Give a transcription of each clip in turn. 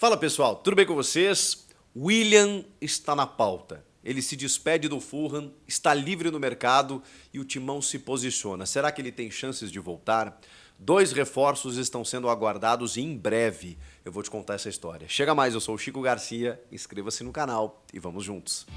Fala pessoal, tudo bem com vocês? William está na pauta. Ele se despede do Fulham, está livre no mercado e o Timão se posiciona. Será que ele tem chances de voltar? Dois reforços estão sendo aguardados e em breve eu vou te contar essa história. Chega mais, eu sou o Chico Garcia, inscreva-se no canal e vamos juntos.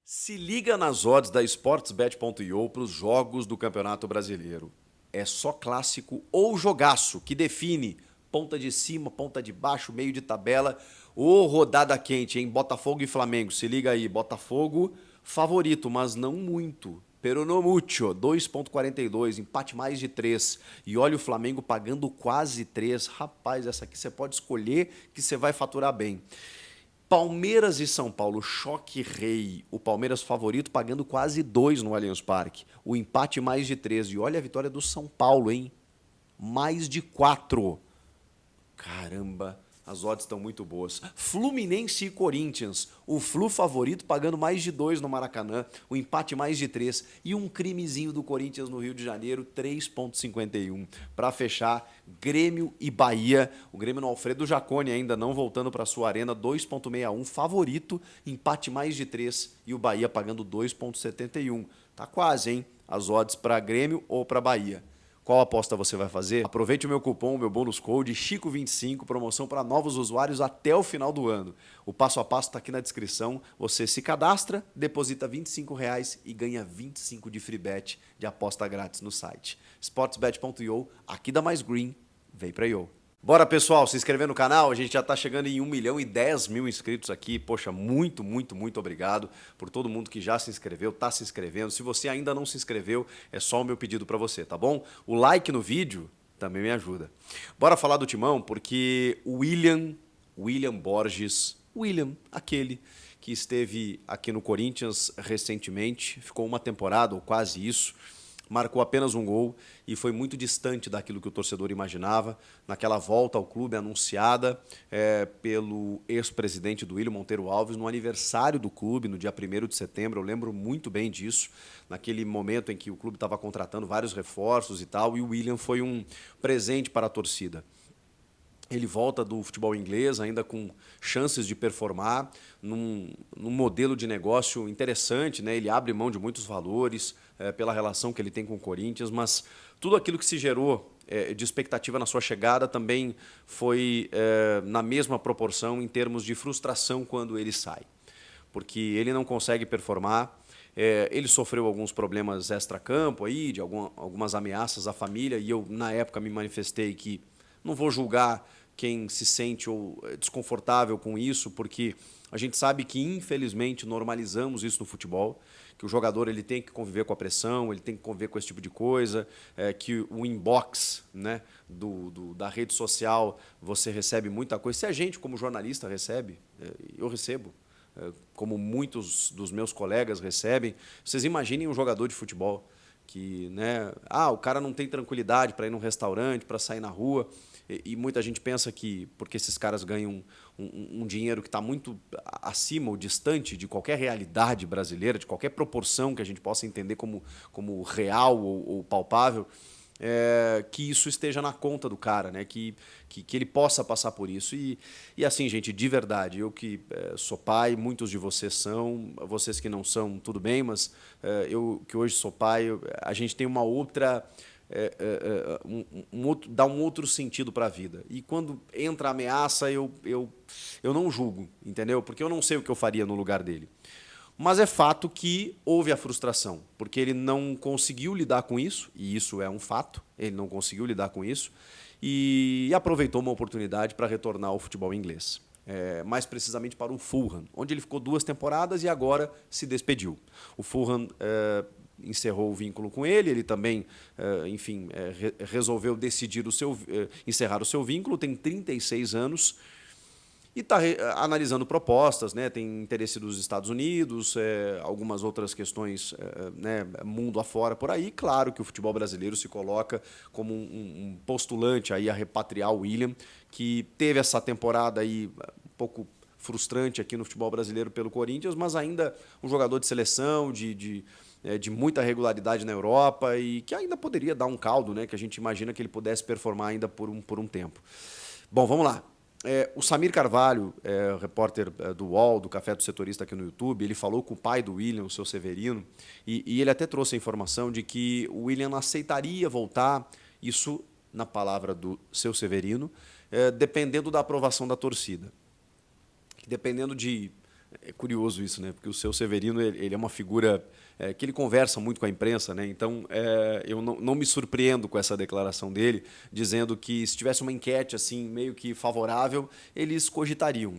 Se liga nas odds da Sportsbet.io para os jogos do Campeonato Brasileiro. É só clássico ou jogaço que define ponta de cima, ponta de baixo, meio de tabela ou rodada quente, hein? Botafogo e Flamengo, se liga aí. Botafogo favorito, mas não muito. Pero no mucho, 2,42, empate mais de 3. E olha o Flamengo pagando quase 3. Rapaz, essa aqui você pode escolher que você vai faturar bem. Palmeiras e São Paulo, choque rei. O Palmeiras favorito pagando quase 2 no Allianz Parque. O empate mais de 3. E olha a vitória do São Paulo, hein? Mais de 4. Caramba, as odds estão muito boas. Fluminense e Corinthians. O Flu favorito pagando mais de 2 no Maracanã. O empate mais de 3. E um crimezinho do Corinthians no Rio de Janeiro, 3,51. Para fechar, Grêmio e Bahia. O Grêmio no Alfredo Jaconi ainda não voltando para sua arena, 2,61. Favorito, empate mais de 3. E o Bahia pagando 2,71. Tá quase, hein? As odds para Grêmio ou para Bahia. Qual aposta você vai fazer? Aproveite o meu cupom, o meu bônus code Chico25, promoção para novos usuários até o final do ano. O passo a passo está aqui na descrição. Você se cadastra, deposita R$ 25 e ganha 25 de free bet de aposta grátis no site. Sportsbet.io, aqui da Mais Green, vem pra IO. Bora, pessoal, se inscrever no canal, a gente já está chegando em 1.010.000 inscritos aqui. Poxa, muito obrigado por todo mundo que já se inscreveu, está se inscrevendo. Se você ainda não se inscreveu, é só o meu pedido para você, tá bom? O like no vídeo também me ajuda. Bora falar do Timão, porque o William Borges, aquele que esteve aqui no Corinthians recentemente, ficou uma temporada ou quase isso, marcou apenas um gol e foi muito distante daquilo que o torcedor imaginava. Naquela volta ao clube anunciada pelo ex-presidente do William, Monteiro Alves, no aniversário do clube, no dia 1º de setembro, eu lembro muito bem disso, naquele momento em que o clube estava contratando vários reforços e tal, e o William foi um presente para a torcida. Ele volta do futebol inglês ainda com chances de performar num modelo de negócio interessante, né? Ele abre mão de muitos valores pela relação que ele tem com o Corinthians, mas tudo aquilo que se gerou de expectativa na sua chegada também foi na mesma proporção em termos de frustração quando ele sai. Porque ele não consegue performar, ele sofreu alguns problemas extra-campo aí, de algumas ameaças à família, e eu na época me manifestei que não vou julgar quem se sente desconfortável com isso, porque a gente sabe que, infelizmente, normalizamos isso no futebol, que o jogador ele tem que conviver com a pressão, ele tem que conviver com esse tipo de coisa, que o inbox, né, da rede social, você recebe muita coisa. Se a gente, como jornalista, recebe, eu recebo, como muitos dos meus colegas recebem. Vocês imaginem um jogador de futebol que, né, o cara não tem tranquilidade para ir num restaurante, para sair na rua, e muita gente pensa que porque esses caras ganham um dinheiro que está muito acima ou distante de qualquer realidade brasileira, de qualquer proporção que a gente possa entender como real ou palpável, que isso esteja na conta do cara, né? Que ele possa passar por isso. E assim, gente, de verdade, eu que sou pai, muitos de vocês são, vocês que não são, tudo bem, mas eu que hoje sou pai, a gente tem uma outra... dá um outro sentido para a vida. E quando entra a ameaça, eu não julgo, entendeu? Porque eu não sei o que eu faria no lugar dele. Mas é fato que houve a frustração, porque ele não conseguiu lidar com isso, e isso é um fato, ele não conseguiu lidar com isso, e aproveitou uma oportunidade para retornar ao futebol inglês. Mais precisamente para o Fulham, onde ele ficou 2 temporadas e agora se despediu. O Fulham encerrou o vínculo com ele também, enfim, resolveu decidir encerrar o seu vínculo, tem 36 anos, e está analisando propostas, né? Tem interesse dos Estados Unidos, algumas outras questões, né, mundo afora por aí. Claro que o futebol brasileiro se coloca como um postulante aí a repatriar o William, que teve essa temporada aí um pouco frustrante aqui no futebol brasileiro pelo Corinthians, mas ainda um jogador de seleção, de muita regularidade na Europa e que ainda poderia dar um caldo, né, que a gente imagina que ele pudesse performar ainda por um tempo. Bom, vamos lá. O Samir Carvalho, repórter do UOL, do Café do Setorista aqui no YouTube, ele falou com o pai do William, o seu Severino, e ele até trouxe a informação de que o William aceitaria voltar, isso na palavra do seu Severino, dependendo da aprovação da torcida. Dependendo de... É curioso isso, né? Porque o seu Severino ele é uma figura que ele conversa muito com a imprensa, né? Então eu não me surpreendo com essa declaração dele, dizendo que se tivesse uma enquete assim meio que favorável, eles cogitariam.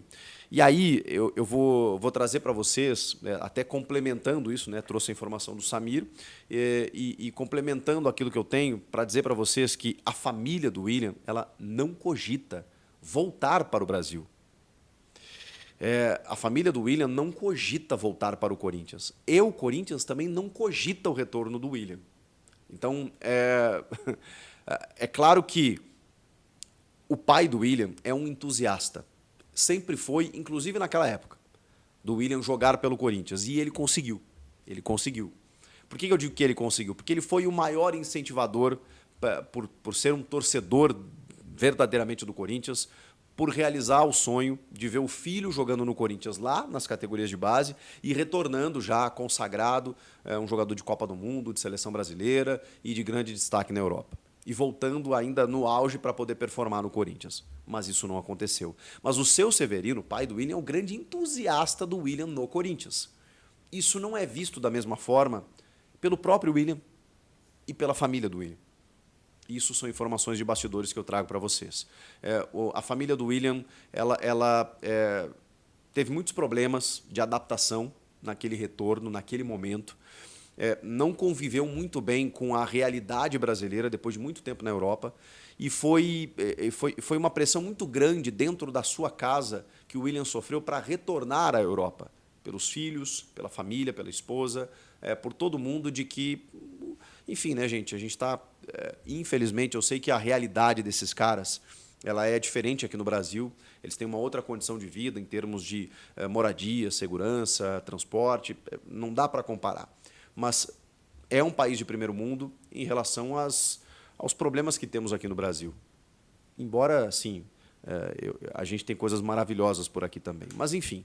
E aí eu vou trazer para vocês, até complementando isso, né? Trouxe a informação do Samir e complementando aquilo que eu tenho para dizer para vocês que a família do William ela não cogita voltar para o Brasil. A família do William não cogita voltar para o Corinthians. E o Corinthians também não cogita o retorno do William. Então, é claro que o pai do William é um entusiasta. Sempre foi, inclusive naquela época, do William jogar pelo Corinthians. E ele conseguiu. Ele conseguiu. Por que eu digo que ele conseguiu? Porque ele foi o maior incentivador, por ser um torcedor verdadeiramente do Corinthians, por realizar o sonho de ver o filho jogando no Corinthians lá nas categorias de base e retornando já consagrado, um jogador de Copa do Mundo, de seleção brasileira e de grande destaque na Europa. E voltando ainda no auge para poder performar no Corinthians. Mas isso não aconteceu. Mas o seu Severino, pai do William, é um grande entusiasta do William no Corinthians. Isso não é visto da mesma forma pelo próprio William e pela família do William. Isso são informações de bastidores que eu trago para vocês. A família do William ela teve muitos problemas de adaptação naquele retorno, naquele momento. Não conviveu muito bem com a realidade brasileira depois de muito tempo na Europa. E foi uma pressão muito grande dentro da sua casa que o William sofreu para retornar à Europa. Pelos filhos, pela família, pela esposa, por todo mundo de que... Enfim, né, gente? A gente está... infelizmente, eu sei que a realidade desses caras ela é diferente aqui no Brasil. Eles têm uma outra condição de vida em termos de moradia, segurança, transporte. Não dá para comparar. Mas é um país de primeiro mundo em relação aos problemas que temos aqui no Brasil. Embora, sim, a gente tem coisas maravilhosas por aqui também. Mas, enfim,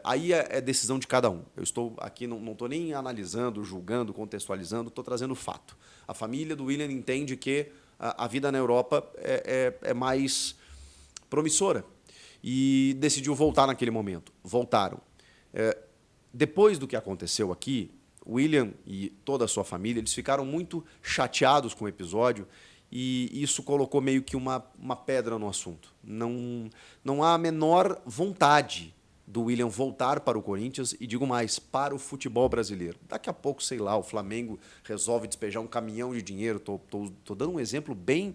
aí é decisão de cada um. Eu estou aqui, não estou nem analisando, julgando, contextualizando, estou trazendo fato. A família do William entende que a vida na Europa é mais promissora e decidiu voltar naquele momento. Voltaram. Depois do que aconteceu aqui, o William e toda a sua família eles ficaram muito chateados com o episódio e isso colocou meio que uma pedra no assunto. Não há a menor vontade do William voltar para o Corinthians e, digo mais, para o futebol brasileiro. Daqui a pouco, sei lá, o Flamengo resolve despejar um caminhão de dinheiro. Tô dando um exemplo bem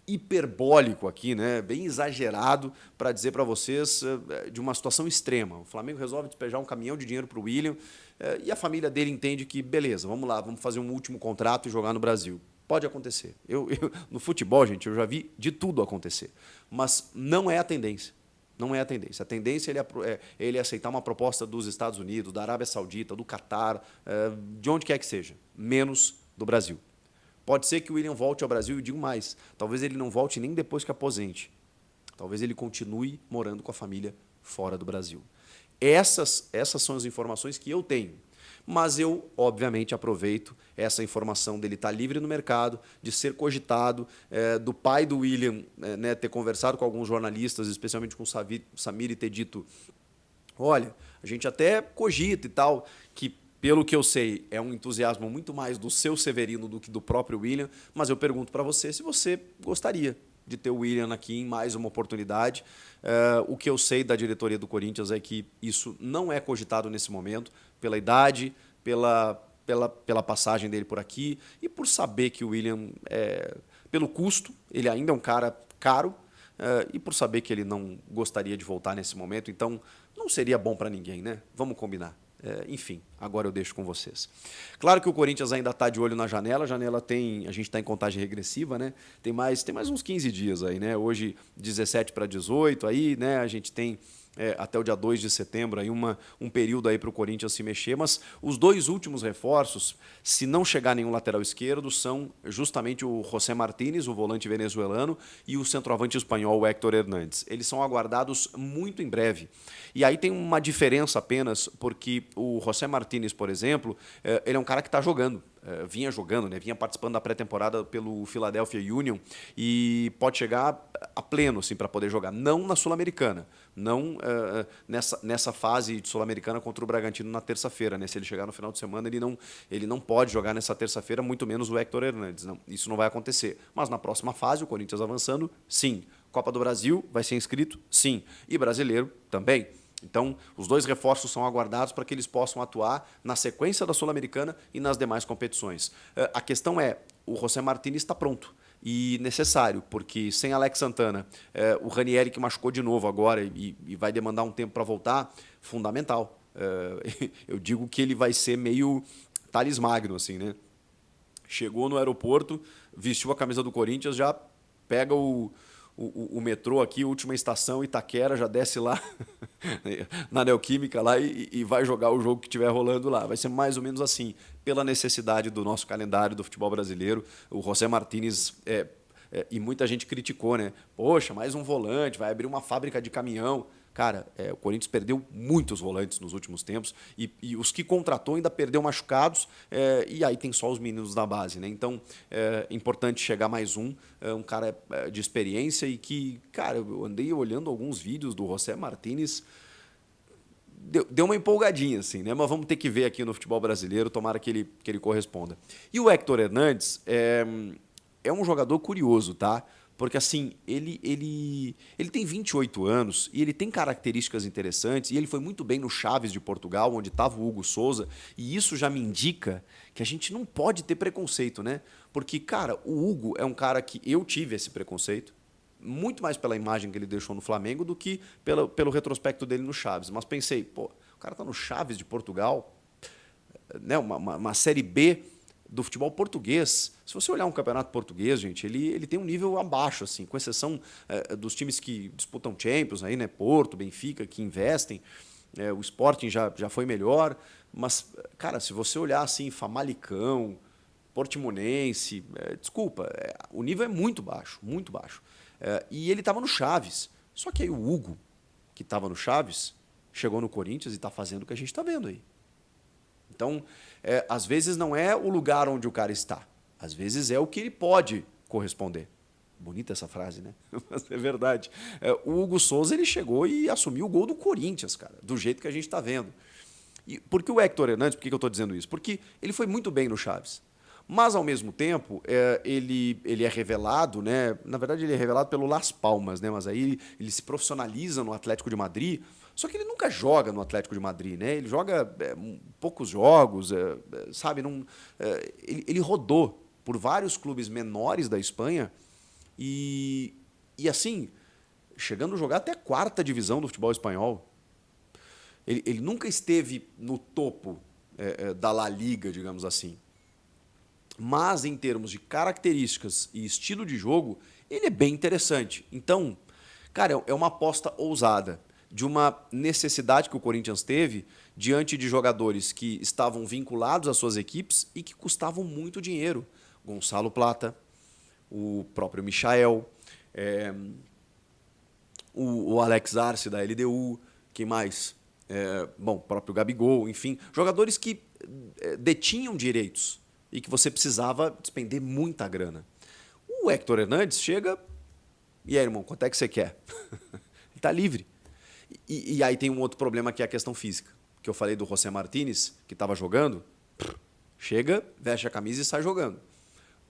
hiperbólico aqui, né? Bem exagerado para dizer para vocês de uma situação extrema. O Flamengo resolve despejar um caminhão de dinheiro para o William e a família dele entende que, beleza, vamos lá, vamos fazer um último contrato e jogar no Brasil. Pode acontecer. No futebol, gente, eu já vi de tudo acontecer. Mas não é a tendência. Não é a tendência. A tendência é ele aceitar uma proposta dos Estados Unidos, da Arábia Saudita, do Catar, de onde quer que seja, menos do Brasil. Pode ser que o William volte ao Brasil e digo mais, talvez ele não volte nem depois que aposente. Talvez ele continue morando com a família fora do Brasil. Essas são as informações que eu tenho. Mas eu, obviamente, aproveito essa informação dele estar livre no mercado, de ser cogitado, do pai do William ter conversado com alguns jornalistas, especialmente com o Samir, e ter dito, olha, a gente até cogita e tal, que, pelo que eu sei, é um entusiasmo muito mais do seu Severino do que do próprio William, mas eu pergunto para você se você gostaria de ter o William aqui em mais uma oportunidade. O que eu sei da diretoria do Corinthians é que isso não é cogitado nesse momento, pela idade, pela passagem dele por aqui e por saber que o William, pelo custo, ele ainda é um cara caro e por saber que ele não gostaria de voltar nesse momento, então não seria bom para ninguém, né? Vamos combinar. Enfim, agora eu deixo com vocês. Claro que o Corinthians ainda está de olho na janela. A janela a gente está em contagem regressiva, né? Tem mais uns 15 dias aí, né? Hoje 17 para 18, aí, né? A gente tem até o dia 2 de setembro, aí um período aí para o Corinthians se mexer, mas os dois últimos reforços, se não chegar nenhum lateral esquerdo, são justamente o José Martínez, o volante venezuelano, e o centroavante espanhol, o Héctor Hernández. Eles são aguardados muito em breve. E aí tem uma diferença apenas, porque o José Martínez, por exemplo, ele é um cara que está jogando. Vinha jogando, né? Vinha participando da pré-temporada pelo Philadelphia Union e pode chegar a pleno assim, para poder jogar. Não na Sul-Americana, não nessa fase sul-americana contra o Bragantino na terça-feira. Né? Se ele chegar no final de semana, ele não pode jogar nessa terça-feira, muito menos o Héctor Hernández. Não, isso não vai acontecer. Mas na próxima fase, o Corinthians avançando, sim. Copa do Brasil vai ser inscrito? Sim. E brasileiro também. Então, os dois reforços são aguardados para que eles possam atuar na sequência da Sul-Americana e nas demais competições. A questão é, o José Martínez está pronto e necessário, porque sem Alex Santana, o Ranieri que machucou de novo agora e vai demandar um tempo para voltar, fundamental. Eu digo que ele vai ser meio Thales Magno, assim, né? Chegou no aeroporto, vestiu a camisa do Corinthians, já pega o metrô aqui, última estação, Itaquera, já desce lá na Neoquímica lá e vai jogar o jogo que estiver rolando lá. Vai ser mais ou menos assim, pela necessidade do nosso calendário do futebol brasileiro. O José Martínez, e muita gente criticou, né? Poxa, mais um volante, vai abrir uma fábrica de caminhão. Cara, o Corinthians perdeu muitos volantes nos últimos tempos e os que contratou ainda perdeu machucados e aí tem só os meninos da base, né? Então, é importante chegar mais um cara de experiência e que, cara, eu andei olhando alguns vídeos do José Martínez, deu uma empolgadinha, assim, né? Mas vamos ter que ver aqui no futebol brasileiro, tomara que ele corresponda. E o Héctor Hernández é um jogador curioso, tá? Porque, assim, ele tem 28 anos e ele tem características interessantes e ele foi muito bem no Chaves de Portugal, onde estava o Hugo Souza, e isso já me indica que a gente não pode ter preconceito, né? Porque, cara, o Hugo é um cara que eu tive esse preconceito, muito mais pela imagem que ele deixou no Flamengo do que pelo retrospecto dele no Chaves. Mas pensei, pô, o cara tá no Chaves de Portugal, né? Uma Série B do futebol português. Se você olhar um campeonato português, gente, ele tem um nível abaixo, assim, com exceção dos times que disputam Champions, aí, né? Porto, Benfica, que investem. O Sporting já foi melhor. Mas, cara, se você olhar assim, Famalicão, Portimonense, desculpa, o nível é muito baixo, muito baixo. E ele estava no Chaves. Só que aí o Hugo, que estava no Chaves, chegou no Corinthians e está fazendo o que a gente está vendo aí. Então, às vezes não é o lugar onde o cara está. Às vezes é o que ele pode corresponder. Bonita essa frase, né? Mas é verdade. O Hugo Souza ele chegou e assumiu o gol do Corinthians, cara, do jeito que a gente está vendo. E por que o Héctor Hernández, por que eu estou dizendo isso? Porque ele foi muito bem no Chaves. Mas, ao mesmo tempo, ele é revelado, né? Na verdade, ele é revelado pelo Las Palmas, né? Mas aí ele se profissionaliza no Atlético de Madrid. Só que ele nunca joga no Atlético de Madrid, né? Ele joga poucos jogos, sabe? Não, ele rodou por vários clubes menores da Espanha e assim, chegando a jogar até a quarta divisão do futebol espanhol. Ele nunca esteve no topo da La Liga, digamos assim. Mas, em termos de características e estilo de jogo, ele é bem interessante. Então, cara, é uma aposta ousada de uma necessidade que o Corinthians teve diante de jogadores que estavam vinculados às suas equipes e que custavam muito dinheiro. Gonçalo Plata, o próprio Michael, o Alex Arce da LDU, quem mais? Bom, o próprio Gabigol, enfim, jogadores que detinham direitos e que você precisava despender muita grana. O Héctor Hernández chega e aí, irmão, quanto é que você quer? Ele está livre. E aí tem um outro problema que é a questão física, que eu falei do José Martínez, que estava jogando, chega, veste a camisa e sai jogando.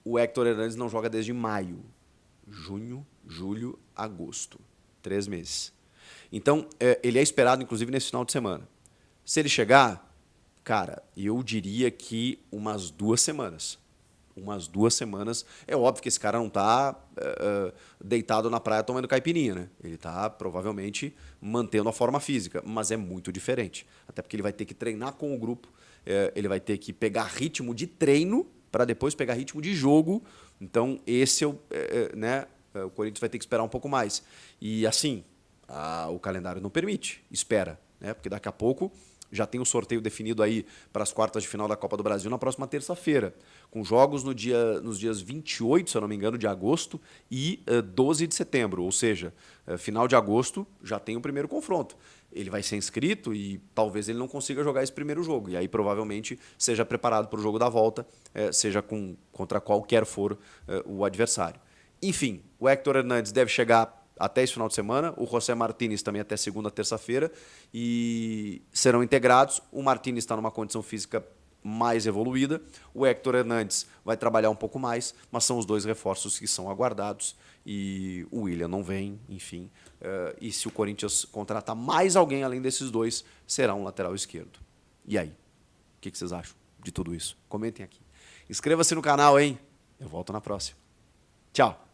O Héctor Hernández não joga desde maio, junho, julho, agosto, 3 meses. Então, ele é esperado, inclusive, nesse final de semana. Se ele chegar, cara, eu diria que umas 2 semanas. Umas 2 semanas. É óbvio que esse cara não está deitado na praia tomando caipirinha, né? Ele está, provavelmente, mantendo a forma física, mas é muito diferente. Até porque ele vai ter que treinar com o grupo, ele vai ter que pegar ritmo de treino para depois pegar ritmo de jogo. Então, esse né? O Corinthians vai ter que esperar um pouco mais. E, assim, o calendário não permite, espera, né? Porque daqui a pouco já tem o sorteio definido aí para as quartas de final da Copa do Brasil na próxima terça-feira, com jogos nos dias 28, se eu não me engano, de agosto e 12 de setembro, ou seja, final de agosto já tem o primeiro confronto. Ele vai ser inscrito e talvez ele não consiga jogar esse primeiro jogo, e aí provavelmente seja preparado para o jogo da volta, seja contra qualquer for o adversário. Enfim, o Héctor Hernández deve chegar até esse final de semana, o José Martínez também até segunda, terça-feira, e serão integrados. O Martínez está numa condição física mais evoluída, o Héctor Hernández vai trabalhar um pouco mais, mas são os dois reforços que são aguardados, e o William não vem, enfim. E se o Corinthians contratar mais alguém além desses dois, será um lateral esquerdo. E aí? O que vocês acham de tudo isso? Comentem aqui. Inscreva-se no canal, hein? Eu volto na próxima. Tchau!